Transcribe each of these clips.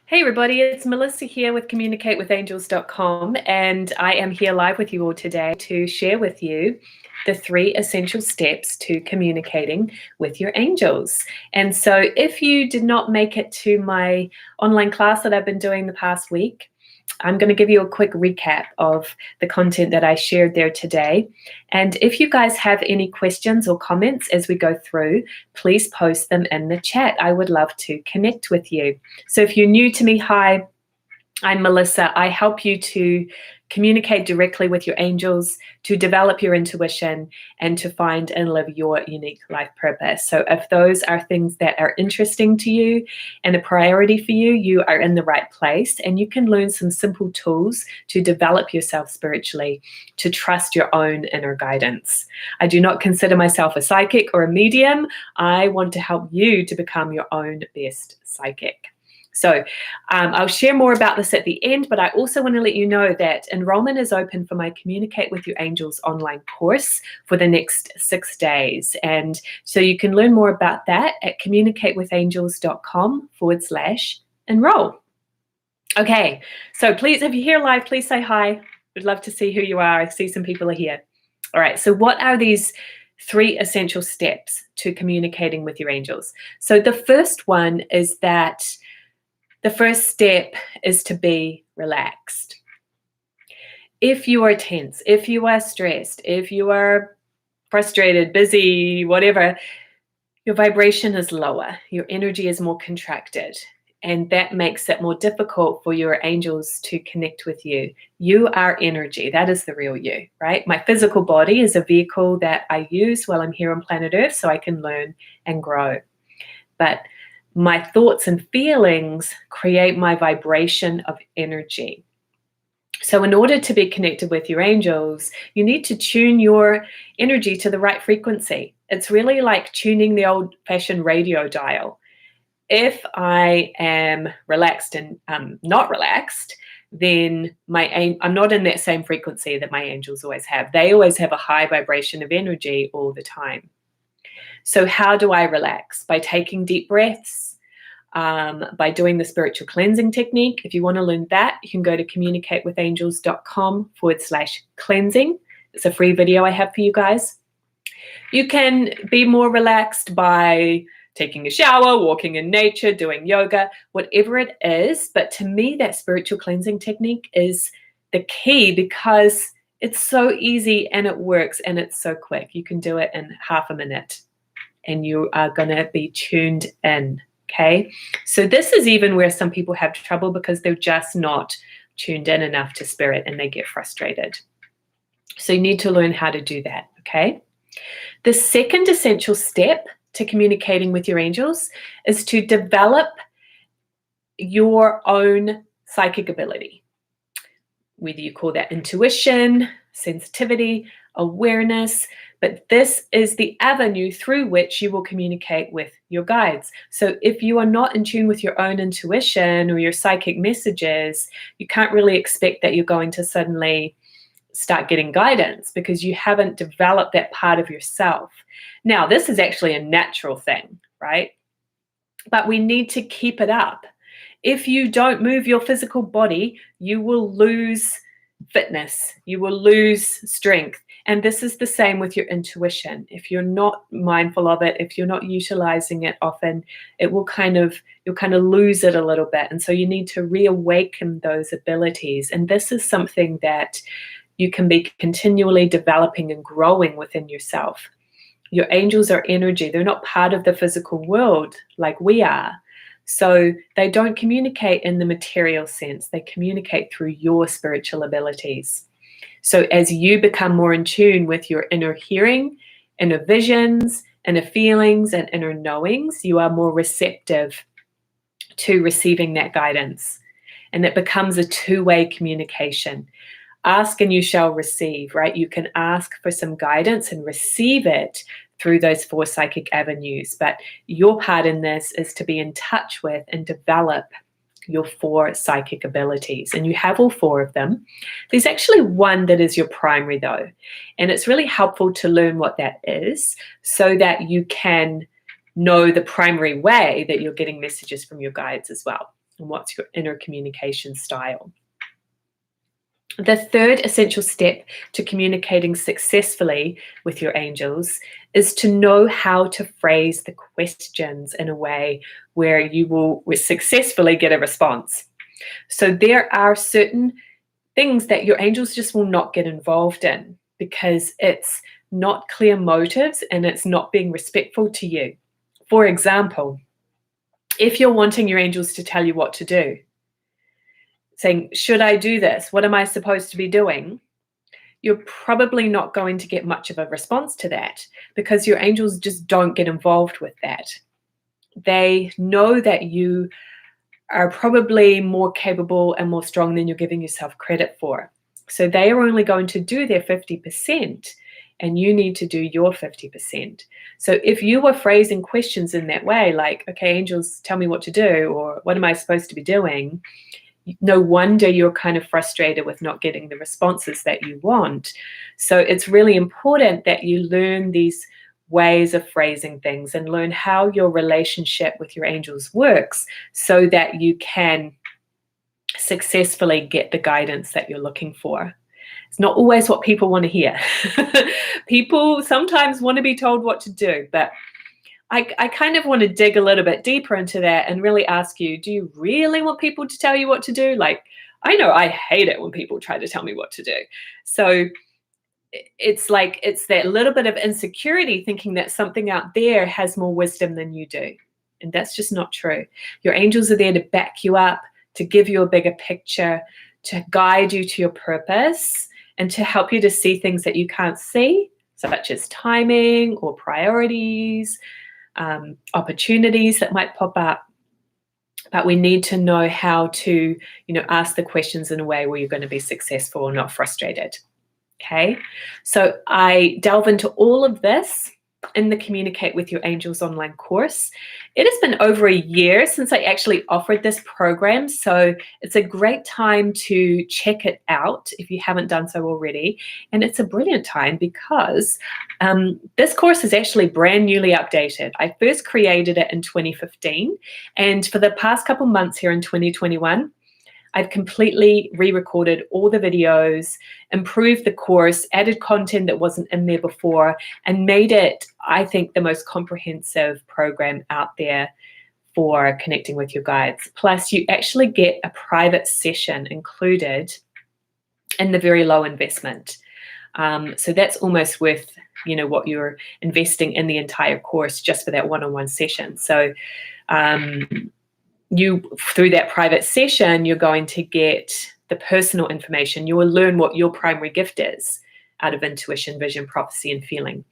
Hey everybody, it's Melissa here with communicatewithangels.com, and I am here live with you all today to share with you the 3 essential steps to communicating with your angels. And so if you did not make it to my online class that I've been doing the past week, I'm going to give you a quick recap of the content that I shared there today. And if you guys have any questions or comments as we go through, please post them in the chat. I would love to connect with you. So if you're new to me, hi, I'm Melissa. I help you to communicate directly with your angels, to develop your intuition, and to find and live your unique life purpose. So if those are things that are interesting to you and a priority for you, you are in the right place, and you can learn some simple tools to develop yourself spiritually, to trust your own inner guidance. I do not consider myself a psychic or a medium. I want to help you to become your own best psychic. So I'll share more about this at the end, but I also want to let you know that enrollment is open for my Communicate with Your Angels online course for the next 6 days. And so you can learn more about that at communicatewithangels.com/enroll. Okay, so please, if you're here live, please say hi. We'd love to see who you are. I see some people are here. All right, so what are these 3 essential steps to communicating with your angels? So the first one is that the first step is to be relaxed. If you are tense, if you are stressed, if you are frustrated, busy, whatever, your vibration is lower, your energy is more contracted, and that makes it more difficult for your angels to connect with you. You are energy. That is the real you, right? My physical body is a vehicle that I use while I'm here on planet Earth so I can learn and grow. But my thoughts and feelings create my vibration of energy. So in order to be connected with your angels, you need to tune your energy to the right frequency. It's really like tuning the old-fashioned radio dial. If I am relaxed and not relaxed, then I'm not in that same frequency that my angels always have. They always have a high vibration of energy all the time. So how do I relax? By taking deep breaths, by doing the spiritual cleansing technique. If you want to learn that, you can go to communicatewithangels.com/cleansing. It's a free video I have for you guys. You can be more relaxed by taking a shower, walking in nature, doing yoga, whatever it is. But to me, that spiritual cleansing technique is the key because it's so easy and it works and it's so quick. You can do it in half a minute and you are going to be tuned in, okay? So this is even where some people have trouble because they're just not tuned in enough to spirit and they get frustrated. So you need to learn how to do that, okay? The second essential step to communicating with your angels is to develop your own psychic ability. Whether you call that intuition, sensitivity, awareness, but this is the avenue through which you will communicate with your guides. So if you are not in tune with your own intuition or your psychic messages, you can't really expect that you're going to suddenly start getting guidance because you haven't developed that part of yourself. Now, this is actually a natural thing, right? But we need to keep it up. If you don't move your physical body, you will lose fitness, you will lose strength. And this is the same with your intuition. If you're not mindful of it, if you're not utilizing it often, it will you'll kind of lose it a little bit. And so you need to reawaken those abilities. And this is something that you can be continually developing and growing within yourself. Your angels are energy. They're not part of the physical world like we are. So they don't communicate in the material sense. They communicate through your spiritual abilities. So as you become more in tune with your inner hearing, inner visions, inner feelings, and inner knowings, you are more receptive to receiving that guidance. And it becomes a two-way communication. Ask and you shall receive, right? You can ask for some guidance and receive it through those 4 psychic avenues. But your part in this is to be in touch with and develop your 4 psychic abilities. And you have all 4 of them. There's actually one that is your primary though. And it's really helpful to learn what that is so that you can know the primary way that you're getting messages from your guides as well. and what's your inner communication style. The third essential step to communicating successfully with your angels is to know how to phrase the questions in a way where you will successfully get a response. So there are certain things that your angels just will not get involved in because it's not clear motives and it's not being respectful to you. For example, if you're wanting your angels to tell you what to do, saying, should I do this? What am I supposed to be doing? You're probably not going to get much of a response to that because your angels just don't get involved with that. They know that you are probably more capable and more strong than you're giving yourself credit for. So they are only going to do their 50%, and you need to do your 50%. So if you were phrasing questions in that way, like, okay, angels, tell me what to do, or what am I supposed to be doing? No wonder you're kind of frustrated with not getting the responses that you want. So it's really important that you learn these ways of phrasing things and learn how your relationship with your angels works so that you can successfully get the guidance that you're looking for. It's not always what people want to hear. People sometimes want to be told what to do, but I kind of want to dig a little bit deeper into that and really ask you, do you really want people to tell you what to do? Like, I know I hate it when people try to tell me what to do. So it's like, it's that little bit of insecurity thinking that something out there has more wisdom than you do. And that's just not true. Your angels are there to back you up, to give you a bigger picture, to guide you to your purpose, and to help you to see things that you can't see, such as timing or priorities, opportunities that might pop up. But we need to know how to, ask the questions in a way where you're going to be successful or not frustrated. Okay, so I delve into all of this in the Communicate with Your Angels online course. It has been over a year since I actually offered this program, so it's a great time to check it out if you haven't done so already. And it's a brilliant time because this course is actually brand newly updated. I first created it in 2015, and for the past couple months here in 2021, I've completely re-recorded all the videos, improved the course, added content that wasn't in there before, and made it, I think, the most comprehensive program out there for connecting with your guides. Plus, you actually get a private session included in the very low investment. So that's almost worth, what you're investing in the entire course just for that one-on-one session. So through that private session, you're going to get the personal information. You will learn what your primary gift is out of intuition, vision, prophecy, and feeling.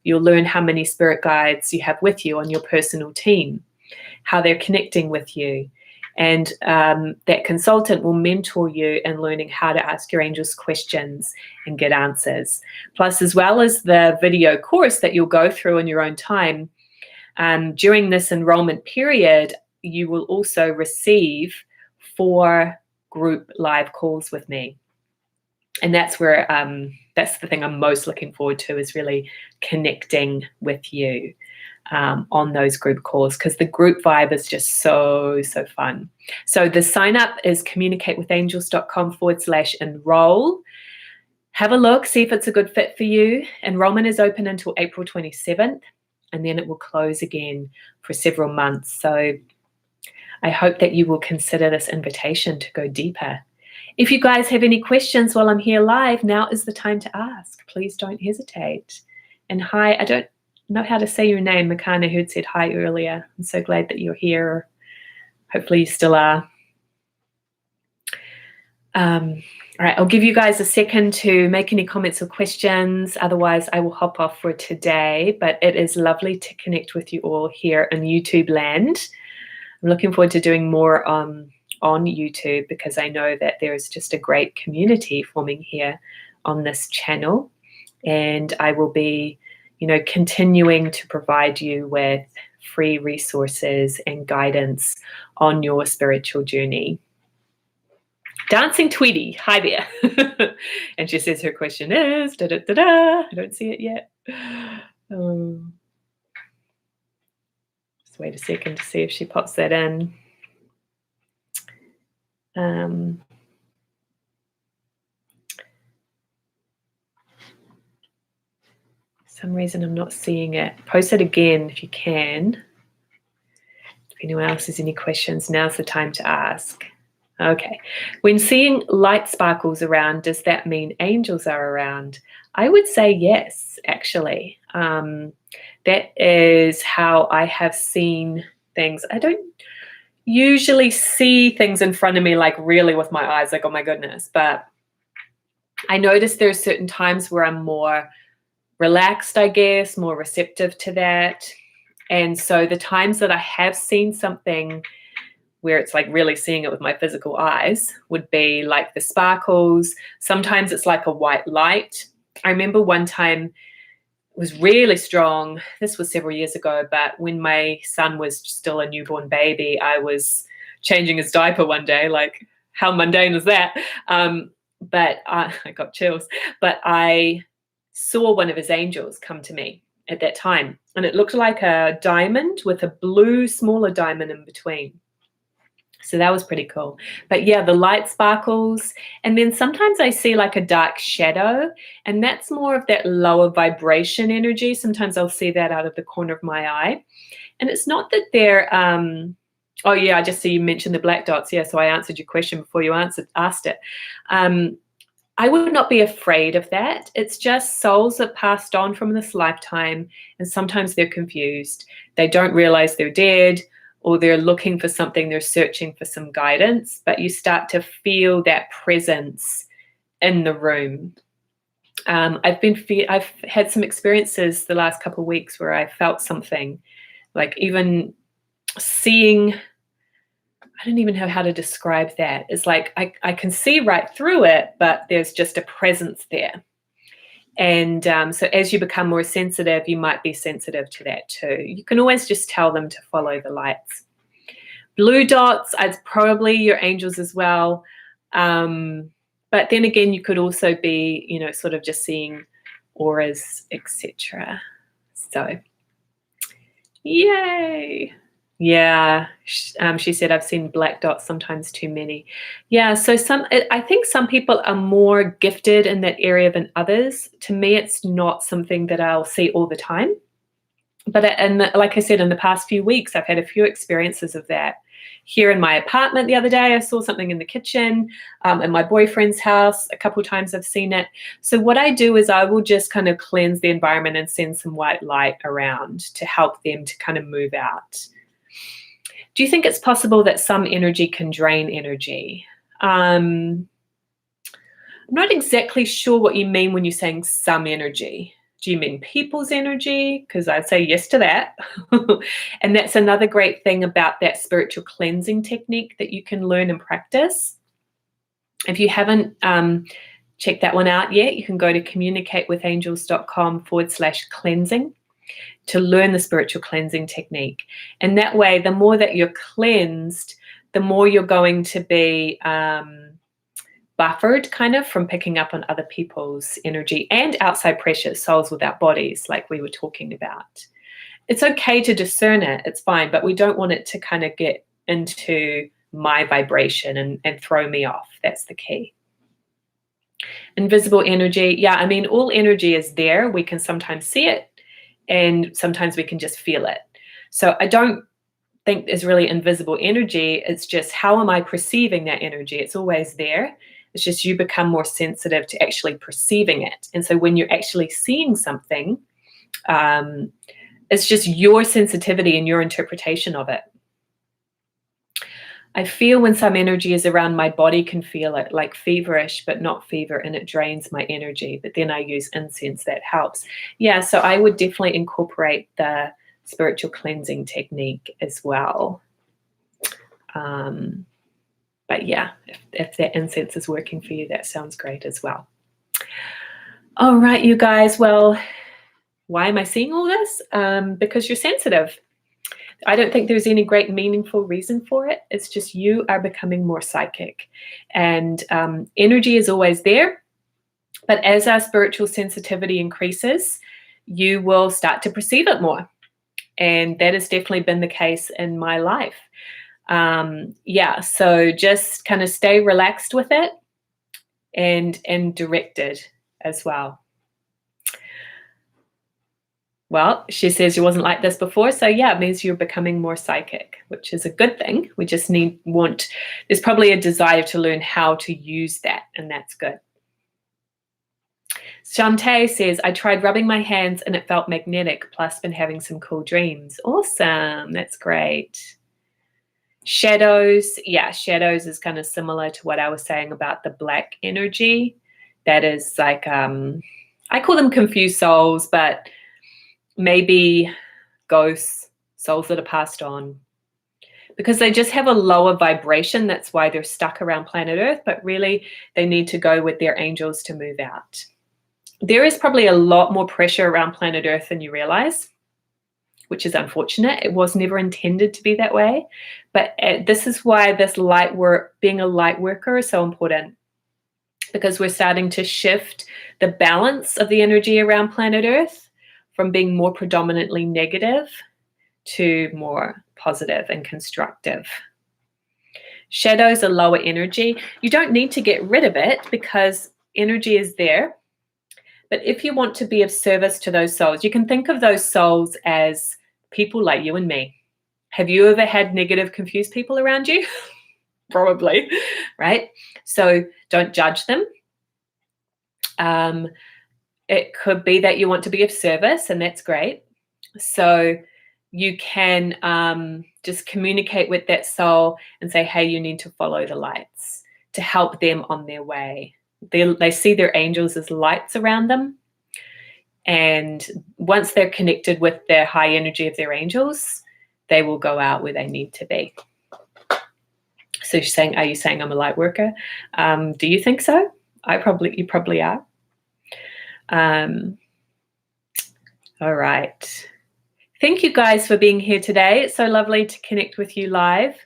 You'll learn how many spirit guides you have with you on your personal team, how they're connecting with you. And that consultant will mentor you in learning how to ask your angels questions and get answers. Plus, as well as the video course that you'll go through in your own time, during this enrollment period, you will also receive 4 group live calls with me. And that's where, that's the thing I'm most looking forward to, is really connecting with you on those group calls, because the group vibe is just so fun. So the sign up is communicatewithangels.com/enroll. Have a look, see if it's a good fit for you. Enrollment is open until April 27th, and then it will close again for several months. So I hope that you will consider this invitation to go deeper. If you guys have any questions while I'm here live, now is the time to ask. Please don't hesitate. And hi, I don't know how to say your name, Makana, who'd said hi earlier. I'm so glad that you're here. Hopefully you still are. All right, I'll give you guys a second to make any comments or questions. Otherwise, I will hop off for today. But it is lovely to connect with you all here in YouTube land. I'm looking forward to doing more on YouTube, because I know that there is just a great community forming here on this channel. And I will be, continuing to provide you with free resources and guidance on your spiritual journey. Dancing Tweety, hi there. And she says her question is, I don't see it yet. Just wait a second to see if she pops that in. Some reason I'm not seeing it. Post it again if you can. If anyone else has any questions, now's the time to ask. Okay. When seeing light sparkles around, does that mean angels are around? I would say yes, actually. That is how I have seen things. I don't usually see things in front of me like really with my eyes, like, oh my goodness. But I notice there are certain times where I'm more relaxed, I guess, more receptive to that. And so the times that I have seen something where it's like really seeing it with my physical eyes would be like the sparkles. Sometimes it's like a white light. I remember one time it was really strong. This was several years ago, but when my son was still a newborn baby, I was changing his diaper one day. Like, how mundane is that? But I got chills. But I saw one of his angels come to me at that time, and it looked like a diamond with a blue, smaller diamond in between. So that was pretty cool. But yeah, the light sparkles. And then sometimes I see like a dark shadow, and that's more of that lower vibration energy. Sometimes I'll see that out of the corner of my eye. And it's not that they're, oh yeah, I just see you mentioned the black dots. Yeah, so I answered your question before you asked it. I would not be afraid of that. It's just souls that passed on from this lifetime, and sometimes they're confused. They don't realize they're dead, or they're looking for something, they're searching for some guidance, but you start to feel that presence in the room. I've had some experiences the last couple of weeks where I felt something, like even seeing, I don't even know how to describe that. It's like I can see right through it, but there's just a presence there. And so as you become more sensitive, you might be sensitive to that too. You can always just tell them to follow the lights. Blue dots, it's probably your angels as well. But then again, you could also be, sort of just seeing auras, etc. So, yay. Yeah, she said, I've seen black dots, sometimes too many. Yeah, so I think some people are more gifted in that area than others. To me, it's not something that I'll see all the time. But like I said, in the past few weeks, I've had a few experiences of that. Here in my apartment the other day, I saw something in the kitchen. In my boyfriend's house, a couple of times I've seen it. So what I do is I will just kind of cleanse the environment and send some white light around to help them to kind of move out. Do you think it's possible that some energy can drain energy? I'm not exactly sure what you mean when you're saying some energy. Do you mean people's energy? Because I'd say yes to that. And that's another great thing about that spiritual cleansing technique that you can learn and practice. If you haven't checked that one out yet, you can go to communicatewithangels.com/cleansing to learn the spiritual cleansing technique. And that way, the more that you're cleansed, the more you're going to be buffered kind of from picking up on other people's energy and outside pressures, souls without bodies, like we were talking about. It's okay to discern it, it's fine, but we don't want it to kind of get into my vibration and throw me off. That's the key. Invisible energy. Yeah, I mean, all energy is there. We can sometimes see it, and sometimes we can just feel it. So I don't think there's really invisible energy. It's just, how am I perceiving that energy? It's always there. It's just you become more sensitive to actually perceiving it. And so when you're actually seeing something, it's just your sensitivity and your interpretation of it. I feel when some energy is around, my body can feel it, like feverish, but not fever, and it drains my energy. But then I use incense, that helps. Yeah, so I would definitely incorporate the spiritual cleansing technique as well. But yeah, if that incense is working for you, that sounds great as well. All right, you guys. Well, why am I seeing all this? Because you're sensitive. I don't think there's any great meaningful reason for it. It's just you are becoming more psychic. And energy is always there. But as our spiritual sensitivity increases, you will start to perceive it more. And that has definitely been the case in my life. Yeah, so just kind of stay relaxed with it and directed as well. Well, she says you wasn't like this before, so yeah, it means you're becoming more psychic, which is a good thing. We just there's probably a desire to learn how to use that, and that's good. Shantae says, I tried rubbing my hands and it felt magnetic, plus been having some cool dreams. Awesome, that's great. Shadows, yeah, shadows is kind of similar to what I was saying about the black energy. That is like, I call them confused souls, but maybe ghosts, souls that are passed on, because they just have a lower vibration. That's why they're stuck around planet Earth, but really they need to go with their angels to move out. There is probably a lot more pressure around planet Earth than you realize, which is unfortunate. It was never intended to be that way, but this is why this light work, being a light worker, is so important, because we're starting to shift the balance of the energy around planet Earth from being more predominantly negative to more positive and constructive. Shadows are lower energy. You don't need to get rid of it because energy is there. But if you want to be of service to those souls, you can think of those souls as people like you and me. Have you ever had negative, confused people around you? Probably, right? So don't judge them. It could be that you want to be of service, and that's great. So you can just communicate with that soul and say, hey, you need to follow the lights to help them on their way. They see their angels as lights around them. And once they're connected with their high energy of their angels, they will go out where they need to be. So you're saying, are you saying I'm a light worker? Do you think so? You probably are. All right. Thank you guys for being here today. It's so lovely to connect with you live.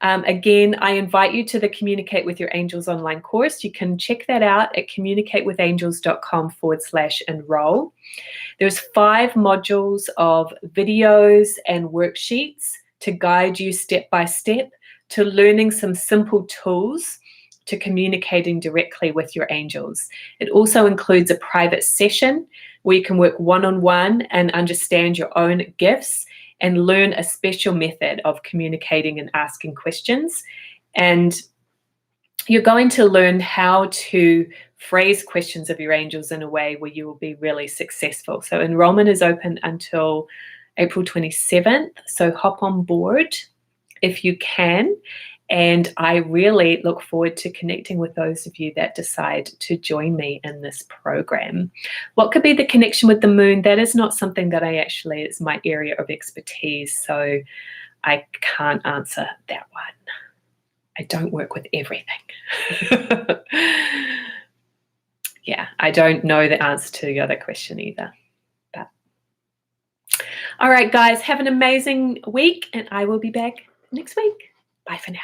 Again, I invite you to the Communicate with Your Angels online course. You can check that out at communicatewithangels.com/enroll. There's 5 modules of videos and worksheets to guide you step by step to learning some simple tools to communicating directly with your angels. It also includes a private session where you can work one-on-one and understand your own gifts and learn a special method of communicating and asking questions. And you're going to learn how to phrase questions of your angels in a way where you will be really successful. So enrollment is open until April 27th. So hop on board if you can. And I really look forward to connecting with those of you that decide to join me in this program. What could be the connection with the moon? That is not something that it's my area of expertise, so I can't answer that one. I don't work with everything. Yeah, I don't know the answer to the other question either. But all right, guys, have an amazing week, and I will be back next week. Bye for now.